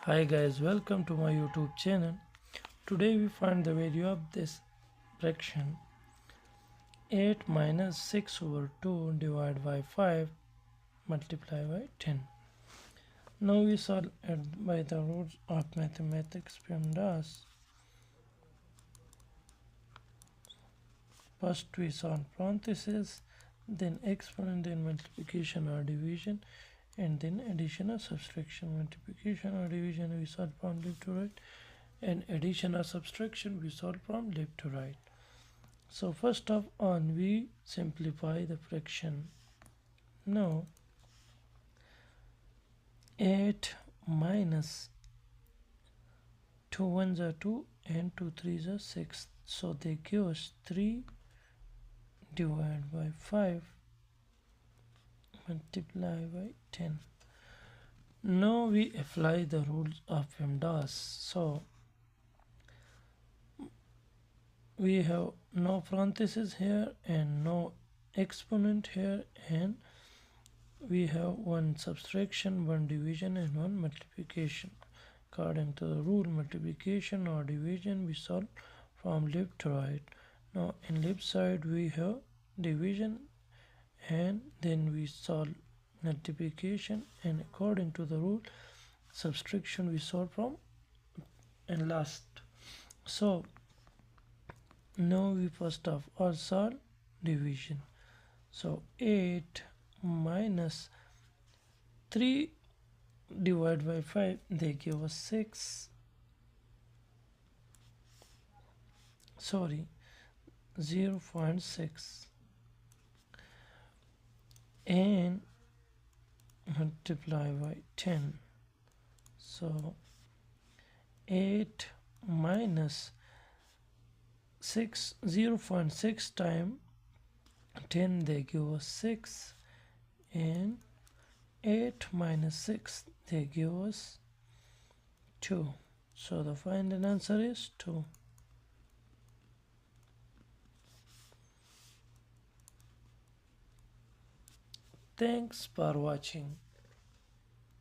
Hi guys, welcome to my YouTube channel. Today we find the value of this fraction 8 minus 6 over 2 divided by 5 multiplied by 10. Now we solve it by the rules of mathematics PEMDAS. First we solve parentheses, then exponent, then multiplication or division, and then addition or subtraction. Multiplication or division we solve from left to right, and addition or subtraction we solve from left to right. So first of all we simplify the fraction. Now 8 minus 2 ones are 2 and 2 threes are 6, so they give us 3 divided by 5 multiply by 10. Now we apply the rules of PEMDAS. So we have no parentheses here and no exponent here, and we have one subtraction, one division, and one multiplication. According to the rule, multiplication or division we solve from left to right. Now in left side we have division, and then we solve multiplication, and according to the rule subtraction we solve from and last. So now we first of all solve division. So 8 minus 3 divided by 5, they give us 6, sorry 0.6, and multiply by 10. So 8 minus 6, 0.6 times 10, they give us 6, and 8 minus 6, they give us 2. So the final answer is 2. Thanks for watching.